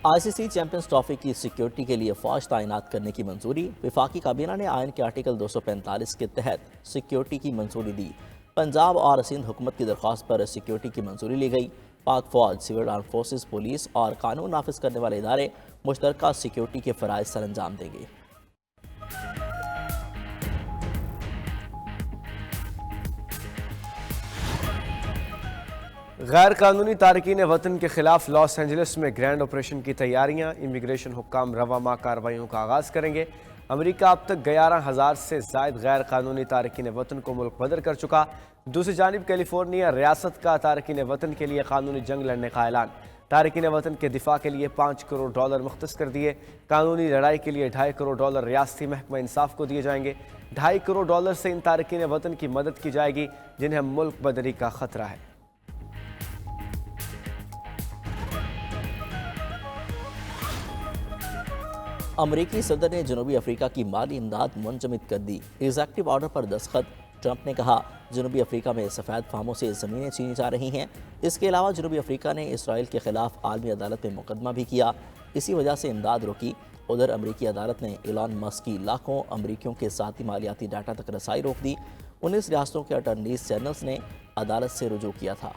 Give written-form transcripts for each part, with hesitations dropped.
ICC champions trophy की security के लिए फौज तैनात करने की मंजूरी। वफाकी काबीना ने आयन के आर्टिकल 245 के तहत सिक्योरिटी की मंजूरी दी। पंजाब और सिंध हुकूमत की दरख्वास्त पर सिक्योरिटी की मंजूरी ली गई। पाक फौज, सिविल आर्म फोर्सेस, पुलिस और कानून नाफिज करने वाले इदारे मुश्तरका सिक्योरिटी के फ़राइज़ सर अंजाम देंगे। गैर कानूनी तारकीन वतन के खिलाफ लॉस एंजलिस में ग्रैंड ऑपरेशन की तैयारियां। इमिग्रेशन हुक्काम रवा माह कार्रवाइयों का आगाज़ करेंगे। अमेरिका अब तक 11,000 से ज़ायद गैर कानूनी तारकीन वतन को मुल्क बदर कर चुका। दूसरी जानिब कैलिफोर्निया रियासत का तारकीन वतन के लिए कानूनी जंग लड़ने का ऐलान। तारकीन वतन के दिफा के लिए $5 करोड़ मुख्तस कर दिए। कानूनी लड़ाई के लिए $2.5 करोड़ रियासती महकमा इंसाफ को दिए जाएंगे। $2.5 करोड़ से इन तारकीन वतन की मदद की जाएगी जिन्हें मुल्क बदरी का खतरा है। अमरीकी सदर ने जनूबी अफ्रीका की माली इमदाद मुंजमद कर दी। एग्जेक्टिव ऑर्डर पर दस्तखत। ट्रंप ने कहा जनूबी अफ्रीका में सफ़ेद फार्मों से ज़मीनें छीनी जा रही हैं। इसके अलावा जनूबी अफ्रीका ने इसराइल के खिलाफ आलमी अदालत में मुकदमा भी किया। इसी वजह से इमदाद रुकी। उधर अमरीकी अदालत ने एलन मस्क की लाखों अमरीकियों के साथी मालियाती डाटा तक रसाई रोक दी। 19 रियासतों के अटॉर्नी जनरल्स ने अदालत से रुजू किया था।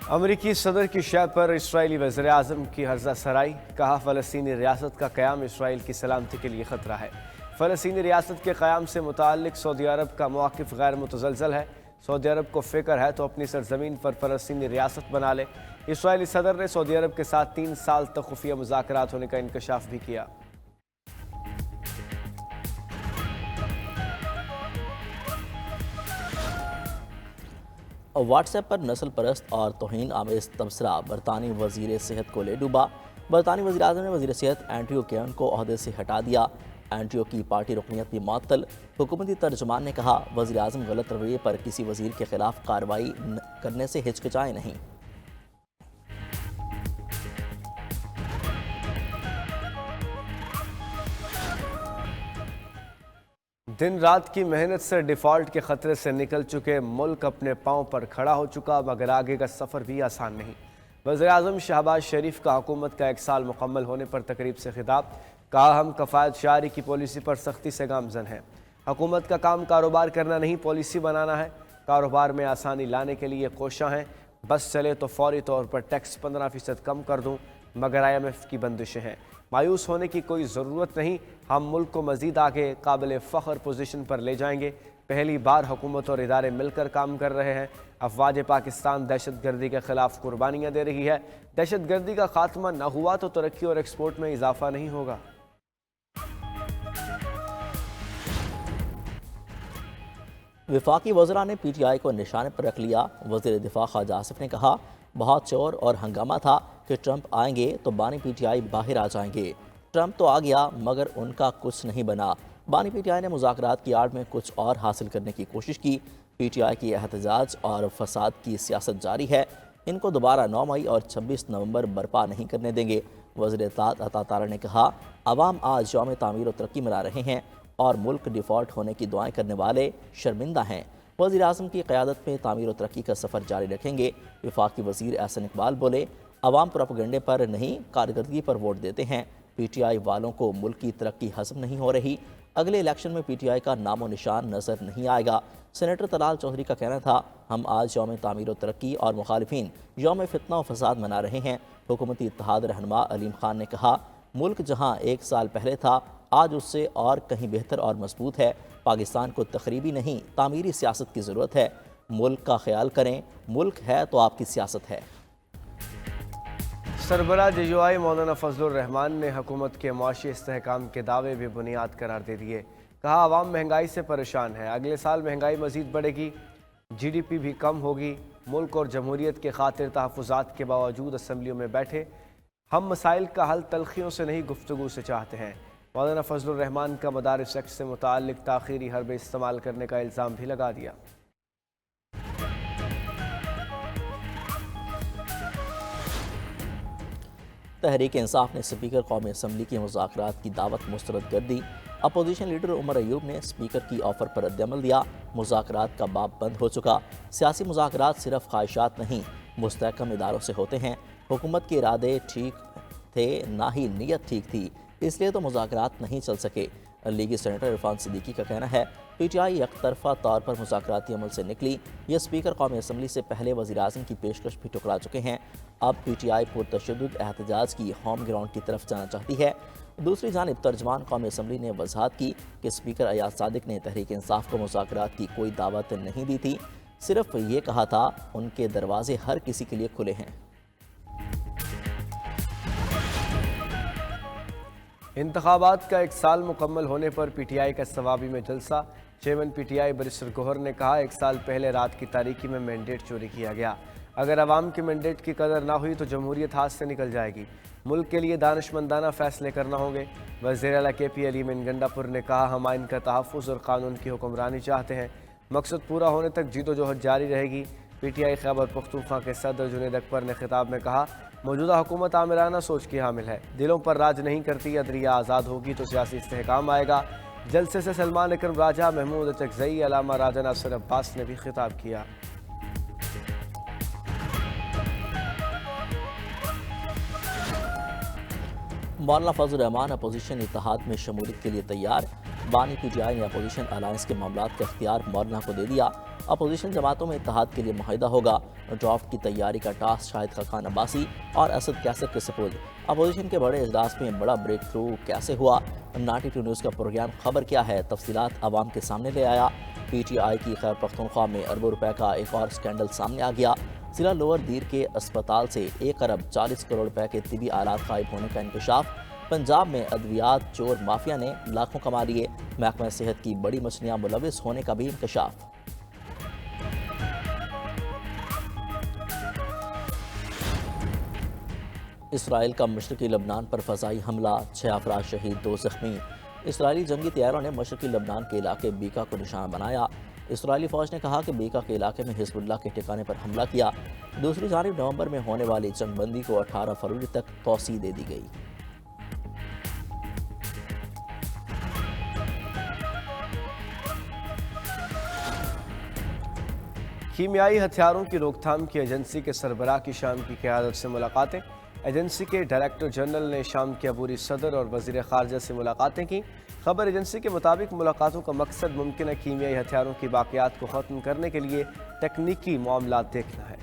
अमरीकी सदर की शय पर इसराइली वज़ीर-ए-आज़म की हर्जा सराई। कहा फ़लस्तीनी रियासत का क़याम इसराइल की सलामती के लिए ख़तरा है। फ़लस्तीनी रियासत के क़याम से मुताल्लिक़ सऊदी अरब का मौक़िफ़ गैर मुतज़लज़ल है। सऊदी अरब को फ़िक्र है तो अपनी सरज़मीन पर फ़लस्तीनी रियासत बना ले। इसराइली सदर ने सऊदी अरब के साथ 3 साल तक खुफिया मुज़ाकरात होने का इंकशाफ भी किया। व्हाट्सएप पर नस्ल परस्त और तौहीन आमेज़ तबसरा बरतानी वज़ीर सेहत को ले डूबा। बरतानी वज़ीर-ए-आज़म ने वज़ीर सेहत एंड्रयू केन को ओहदे से हटा दिया। एंड्रयू की पार्टी रुकनीत भी मुअत्तल। हुकूमती तर्जुमान ने कहा वज़ीर-ए-आज़म गलत रवैये पर किसी वज़ीर के खिलाफ कार्रवाई करने से हिचकिचाए नहीं। दिन रात की मेहनत से डिफ़ॉल्ट के ख़तरे से निकल चुके मुल्क अपने पाँव पर खड़ा हो चुका, मगर आगे का सफ़र भी आसान नहीं। वज़ीर-ए-आज़म शहबाज शरीफ का हुकूमत का 1 साल मुकम्मल होने पर तकरीब से खिताब। कहा हम कफ़ायत शारी की पॉलिसी पर सख्ती से गामज़न हैं। हुकूमत का काम कारोबार करना नहीं, पॉलिसी बनाना है। कारोबार में आसानी लाने के लिए कोशां हैं। बस चले तो फौरी तौर पर टैक्स 15% कम कर दूँ, मगर IMF की बंदिशें हैं। मायूस होने की कोई ज़रूरत नहीं। हम मुल्क को मज़ीद आगे काबिल फ़ख्र पोजीशन पर ले जाएंगे। पहली बार हुकूमत और इदारे मिलकर काम कर रहे हैं। अफवाज पाकिस्तान दहशत गर्दी के ख़िलाफ़ कुर्बानियाँ दे रही है। दहशत गर्दी का खात्मा न हुआ तो तरक्की और एक्सपोर्ट में इजाफा नहीं होगा। वफाकी वज़रा ने PTI को निशाने पर रख लिया। वज़ीर दिफा ख्वाजा आसिफ ने कहा बहुत शोर और हंगामा था कि ट्रंप आएंगे तो बानी PTI बाहर आ जाएंगे। ट्रंप तो आ गया मगर उनका कुछ नहीं बना। बानी PTI ने मुज़ाकरात की आड़ में कुछ और हासिल करने की कोशिश की। PTI की एहतजाज और फसाद की सियासत जारी है। इनको दोबारा 9 मई और 26 नवंबर बर्पा नहीं करने देंगे। वज़ीर इत्तेहाद अता तारा ने कहा अवाम आज यौम तामीर और तरक्की मना रहे हैं और मुल्क डिफ़ॉल्ट होने की दुआएं करने वाले शर्मिंदा हैं। वज़ीर-ए-आज़म की क़यादत में तामीर और तरक्की का सफ़र जारी रखेंगे। वफाकी वज़ीर एहसन इकबाल बोले अवाम प्रोपेगेंडे पर नहीं कारकर्दगी पर वोट देते हैं। PTI वालों को मुल्क की तरक्की हज़म नहीं हो रही। अगले इलेक्शन में PTI का नामो निशान नज़र नहीं आएगा। सेनेटर तलाल चौधरी का कहना था हम आज यौम तामीर और तरक्की और मुखालिफिन यौम फितना और फसाद मना रहे हैं। हुकूमती इत्तेहाद रहनुमा अलीम खान ने कहा मुल्क जहाँ 1 साल पहले था आज उससे और कहीं बेहतर और मजबूत है। पाकिस्तान को तखरीबी नहीं तामीरी सियासत की ज़रूरत है। मुल्क का ख्याल करें, मुल्क है तो आपकी सियासत है। सरबराह JUI मौलाना फजलुर रहमान ने हुकूमत के मुआशी इस्तेहकाम के दावे भी बुनियाद करार दे दिए। कहा आवाम महंगाई से परेशान है। अगले साल महंगाई मज़ीद बढ़ेगी, GDP भी कम होगी। मुल्क और जमहूरियत के खातिर तहफ़्फ़ुज़ात के बावजूद असम्बलियों में बैठे हम मसाइल का हल तलखियों से नहीं गुफ्तगू से चाहते हैं। मौलाना फजलुर रहमान का मदारिस एक्ट से मुताल्लिक़ ताख़ीरी हरबे इस्तेमाल करने का इल्ज़ाम भी लगा दिया। تحریک انصاف نے اسپیکر قومی اسمبلی کی مذاکرات کی دعوت مسترد کر دی۔ اپوزیشن لیڈر عمر ایوب نے اسپیکر کی آفر پر رد عمل دیا۔ مذاکرات کا باب بند ہو چکا۔ سیاسی مذاکرات صرف خواہشات نہیں، مستحکم اداروں سے ہوتے ہیں۔ حکومت کے ارادے ٹھیک تھے، نہ ہی نیت ٹھیک تھی، اس لیے تو مذاکرات نہیں چل سکے۔ لیگی سینیٹر عرفان صدیقی کا کہنا ہے پی ٹی آئی یک طرفہ طور پر مذاکراتی عمل سے نکلی۔ یہ اسپیکر قومی اسمبلی سے پہلے وزیر اعظم کی پیشکش بھی ٹھکرا چکے ہیں۔ اب پی ٹی آئی پرتشدد احتجاج کی ہوم گراؤنڈ کی طرف جانا چاہتی ہے۔ دوسری جانب ترجمان قومی اسمبلی نے وضاحت کی کہ اسپیکر ایاز صادق نے تحریک انصاف کو مذاکرات کی کوئی دعوت نہیں دی تھی، صرف یہ کہا تھا ان کے دروازے ہر کسی کے لیے کھلے ہیں۔ انتخابات کا ایک سال مکمل ہونے پر پی ٹی آئی کا ثوابی میں جلسہ۔ Chairman P T I barrister Gohar نے کہا ایک سال پہلے رات کی تاریکی میں مینڈیٹ چوری کیا گیا، اگر عوام کے مینڈیٹ کی قدر نہ ہوئی تو جمہوریت ہاتھ سے نکل جائے گی، ملک کے لیے دانشمندانہ فیصلے کرنا ہوں گے۔ وزیر اعلیٰ کے پی علی مین گنڈا پور نے کہا ہم آئین کا تحفظ اور قانون کی حکمرانی چاہتے ہیں، مقصد پورا ہونے تک جید و جہد جاری رہے گی۔ پی ٹی آئی خیبر پختونخوا کے صدر جنید اکبر نے خطاب میں کہا موجودہ حکومت آمرانہ سوچ کی حامل ہے، دلوں پر راج نہیں کرتی، عدلیہ آزاد ہوگی تو سیاسی استحکام آئے گا۔ جلسے سے سلمان اکرم راجہ، محمود اچکزئی، علامہ راجہ ناصر عباس نے بھی خطاب کیا۔ مولانا فضل الرحمان اپوزیشن اتحاد میں شمولیت کے لیے تیار۔ بانی پی ٹی آئی نے اپوزیشن الائنس کے معاملات کا اختیار مولانا کو دے دیا۔ اپوزیشن جماعتوں میں اتحاد کے لیے معاہدہ ہوگا۔ ڈرافٹ کی تیاری کا ٹاسک شاہد خاقان عباسی اور اسد کیسر کے سپرد۔ اپوزیشن کے بڑے اجلاس میں بڑا بریک تھرو کیسے ہوا؟ 92 نیوز کا پروگرام خبر کیا ہے تفصیلات عوام کے سامنے لے آیا۔ پی ٹی آئی کی خیبر پختونخوا میں اربوں روپے کا ایک اور اسکینڈل سامنے آ گیا۔ ضلع لوور دیر کے اسپتال سے 1 ارب 40 کروڑ روپے کے طبی آلات غائب ہونے کا انکشاف۔ پنجاب میں ادویات چور مافیا نے لاکھوں کما لیے۔ محکمہ صحت کی بڑی مچھلیاں ملوث ہونے کا بھی انکشاف۔ اسرائیل کا مشرقی لبنان پر فضائی حملہ، 6 افراد شہید 2 زخمی۔ اسرائیلی جنگی طیاروں نے مشرقی لبنان کے علاقے بیکا کو نشانہ بنایا۔ اسرائیلی فوج نے کہا کہ بیکا کے علاقے میں حزب اللہ کے ٹھکانے پر حملہ کیا۔ دوسری جانب نومبر میں ہونے والی جنگ بندی کو 18 فروری تک توسیع دے دی گئی۔ کیمیائی ہتھیاروں کی روک تھام کی ایجنسی کے سربراہ کی شام کی قیادت سے ملاقاتیں۔ ایجنسی کے ڈائریکٹر جنرل نے شام کے عبوری صدر اور وزیر خارجہ سے ملاقاتیں کی۔ خبر ایجنسی کے مطابق ملاقاتوں کا مقصد ممکنہ کیمیائی ہتھیاروں کی باقیات کو ختم کرنے کے لیے تکنیکی معاملات دیکھنا ہے۔